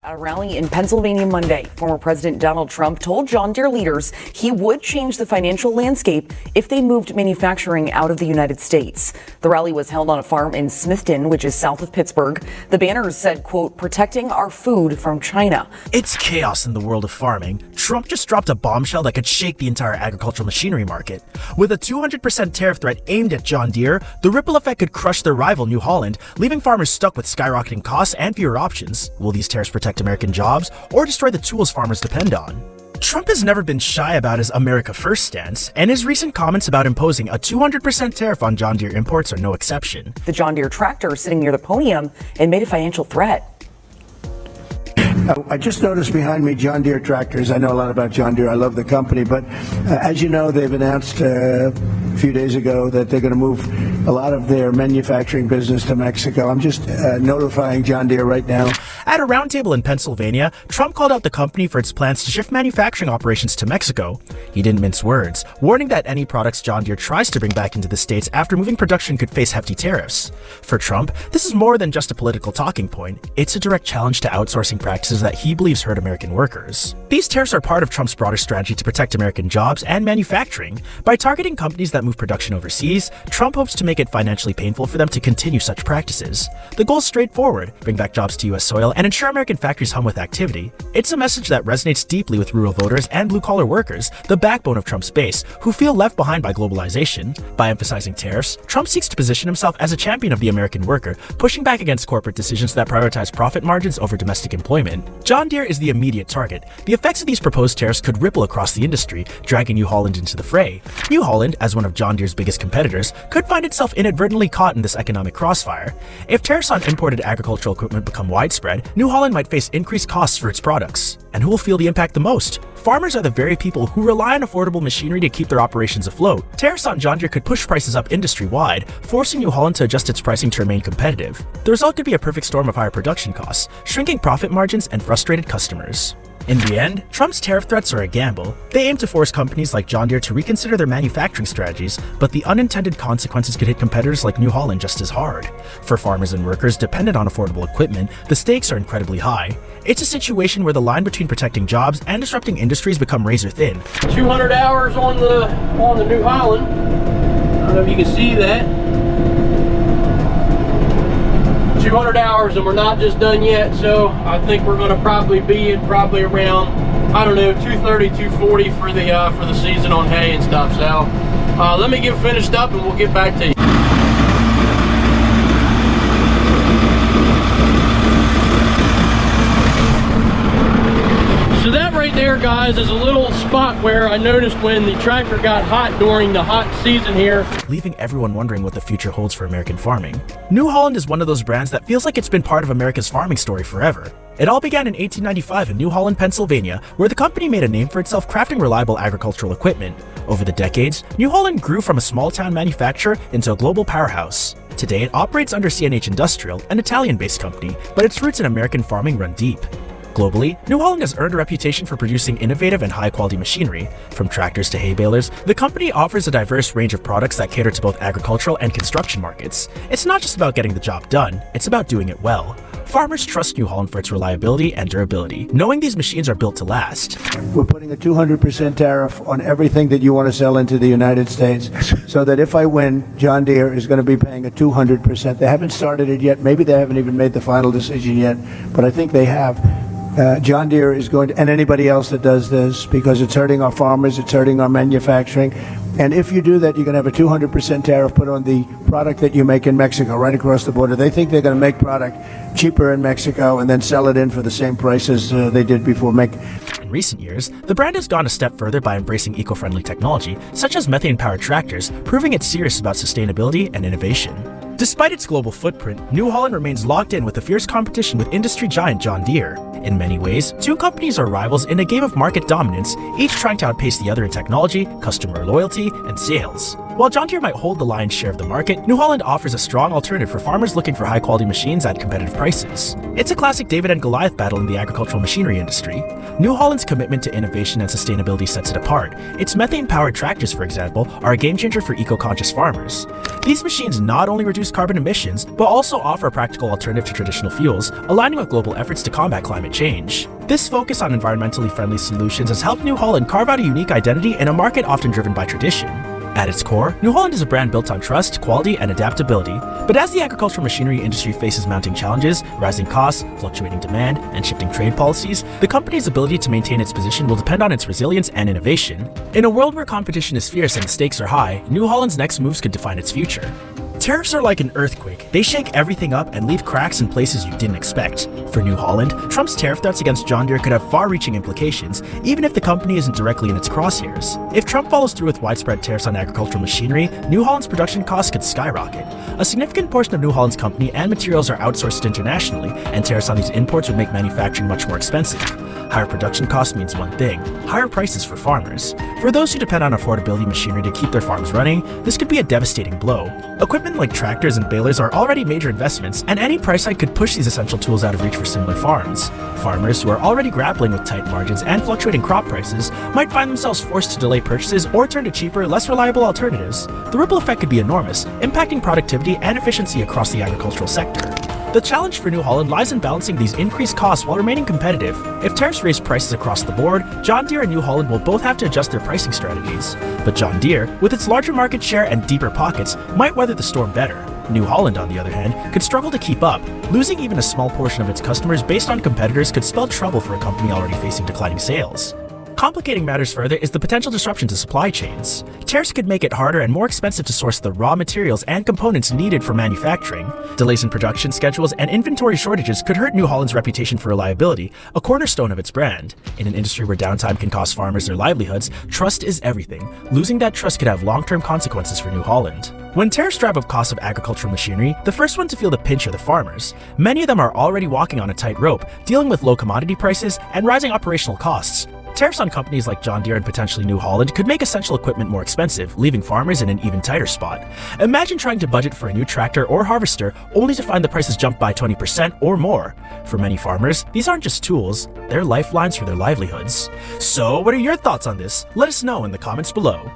At a rally in Pennsylvania Monday, former President Donald Trump told John Deere leaders he would change the financial landscape if they moved manufacturing out of the United States. The rally was held on a farm in Smithton, which is south of Pittsburgh. The banners said, quote, protecting our food from China. It's chaos in the world of farming. Trump just dropped a bombshell that could shake the entire agricultural machinery market. With a 200% tariff threat aimed at John Deere, the ripple effect could crush their rival New Holland, leaving farmers stuck with skyrocketing costs and fewer options. Will these tariffs protect American jobs or destroy the tools farmers depend on? Trump has never been shy about his America First stance, and his recent comments about imposing a 200% tariff on John Deere imports are no exception. The John Deere tractor sitting near the podium and made a financial threat. I just noticed behind me John Deere tractors. I know a lot about John Deere. I love the company, but as you know, they've announced a few days ago that they're going to move a lot of their manufacturing business to Mexico. I'm just notifying John Deere right now. At a roundtable in Pennsylvania, Trump called out the company for its plans to shift manufacturing operations to Mexico. He didn't mince words, warning that any products John Deere tries to bring back into the States after moving production could face hefty tariffs. For Trump, this is more than just a political talking point. It's a direct challenge to outsourcing practices that he believes hurt American workers. These tariffs are part of Trump's broader strategy to protect American jobs and manufacturing. By targeting companies that move production overseas, Trump hopes to make it financially painful for them to continue such practices. The goal is straightforward: bring back jobs to U.S. soil and ensure American factories hum with activity. It's a message that resonates deeply with rural voters and blue-collar workers, the backbone of Trump's base, who feel left behind by globalization. By emphasizing tariffs, Trump seeks to position himself as a champion of the American worker, pushing back against corporate decisions that prioritize profit margins over domestic employment. John Deere is the immediate target. The effects of these proposed tariffs could ripple across the industry, dragging New Holland into the fray. New Holland, as one of John Deere's biggest competitors, could find itself inadvertently caught in this economic crossfire. If tariffs on imported agricultural equipment become widespread, New Holland might face increased costs for its products. And who will feel the impact the most? Farmers are the very people who rely on affordable machinery to keep their operations afloat. Tariffs on John Deere could push prices up industry-wide, forcing New Holland to adjust its pricing to remain competitive. The result could be a perfect storm of higher production costs, shrinking profit margins, and frustrated customers. In the end, Trump's tariff threats are a gamble. They aim to force companies like John Deere to reconsider their manufacturing strategies, but the unintended consequences could hit competitors like New Holland just as hard. For farmers and workers dependent on affordable equipment, the stakes are incredibly high. It's a situation where the line between protecting jobs and disrupting industries become razor thin. 200 hours on the New Holland. I don't know if you can see that. 200 hours, and we're not just done yet, so I think we're going to probably be at around, I don't know, 230, 240 for the season on hay and stuff. So let me get finished up and we'll get back to you. So that right there, guys, is a little spot where I noticed when the tractor got hot during the hot season here, leaving everyone wondering what the future holds for American farming. New Holland is one of those brands that feels like it's been part of America's farming story forever. It all began in 1895 in New Holland, Pennsylvania, where the company made a name for itself crafting reliable agricultural equipment. Over the decades, New Holland grew from a small-town manufacturer into a global powerhouse. Today, it operates under CNH Industrial, an Italian-based company, but its roots in American farming run deep. Globally, New Holland has earned a reputation for producing innovative and high-quality machinery. From tractors to hay balers, the company offers a diverse range of products that cater to both agricultural and construction markets. It's not just about getting the job done, it's about doing it well. Farmers trust New Holland for its reliability and durability, knowing these machines are built to last. We're putting a 200% tariff on everything that you want to sell into the United States, so that if I win, John Deere is going to be paying a 200%. They haven't started it yet. Maybe they haven't even made the final decision yet, but I think they have. John Deere is going to, and anybody else that does this, because it's hurting our farmers, it's hurting our manufacturing. And if you do that, you're going to have a 200% tariff put on the product that you make in Mexico, right across the border. They think they're going to make product cheaper in Mexico and then sell it in for the same price as they did before. In recent years, the brand has gone a step further by embracing eco-friendly technology, such as methane-powered tractors, proving it's serious about sustainability and innovation. Despite its global footprint, New Holland remains locked in with a fierce competition with industry giant John Deere. In many ways, two companies are rivals in a game of market dominance, each trying to outpace the other in technology, customer loyalty, and sales. While John Deere might hold the lion's share of the market, New Holland offers a strong alternative for farmers looking for high-quality machines at competitive prices. It's a classic David and Goliath battle in the agricultural machinery industry. New Holland's commitment to innovation and sustainability sets it apart. Its methane-powered tractors, for example, are a game-changer for eco-conscious farmers. These machines not only reduce carbon emissions, but also offer a practical alternative to traditional fuels, aligning with global efforts to combat climate change. This focus on environmentally friendly solutions has helped New Holland carve out a unique identity in a market often driven by tradition. At its core, New Holland is a brand built on trust, quality, and adaptability. But as the agricultural machinery industry faces mounting challenges, rising costs, fluctuating demand, and shifting trade policies, the company's ability to maintain its position will depend on its resilience and innovation. In a world where competition is fierce and the stakes are high, New Holland's next moves could define its future. Tariffs are like an earthquake. They shake everything up and leave cracks in places you didn't expect. For New Holland, Trump's tariff threats against John Deere could have far-reaching implications, even if the company isn't directly in its crosshairs. If Trump follows through with widespread tariffs on agricultural machinery, New Holland's production costs could skyrocket. A significant portion of New Holland's company and materials are outsourced internationally, and tariffs on these imports would make manufacturing much more expensive. Higher production costs means one thing: higher prices for farmers. For those who depend on affordability machinery to keep their farms running, this could be a devastating blow. Equipment like tractors and balers are already major investments, and any price hike could push these essential tools out of reach for similar farms. Farmers who are already grappling with tight margins and fluctuating crop prices might find themselves forced to delay purchases or turn to cheaper, less reliable alternatives. The ripple effect could be enormous, impacting productivity and efficiency across the agricultural sector. The challenge for New Holland lies in balancing these increased costs while remaining competitive. If tariffs raise prices across the board, John Deere and New Holland will both have to adjust their pricing strategies. But John Deere, with its larger market share and deeper pockets, might weather the storm better. New Holland, on the other hand, could struggle to keep up. Losing even a small portion of its customers based on competitors could spell trouble for a company already facing declining sales. Complicating matters further is the potential disruption to supply chains. Tariffs could make it harder and more expensive to source the raw materials and components needed for manufacturing. Delays in production schedules and inventory shortages could hurt New Holland's reputation for reliability, a cornerstone of its brand. In an industry where downtime can cost farmers their livelihoods, trust is everything. Losing that trust could have long-term consequences for New Holland. When tariffs drive up costs of agricultural machinery, the first one to feel the pinch are the farmers. Many of them are already walking on a tightrope, dealing with low commodity prices and rising operational costs. Tariffs on companies like John Deere and potentially New Holland could make essential equipment more expensive, leaving farmers in an even tighter spot. Imagine trying to budget for a new tractor or harvester only to find the prices jump by 20% or more. For many farmers, these aren't just tools, they're lifelines for their livelihoods. So, what are your thoughts on this? Let us know in the comments below.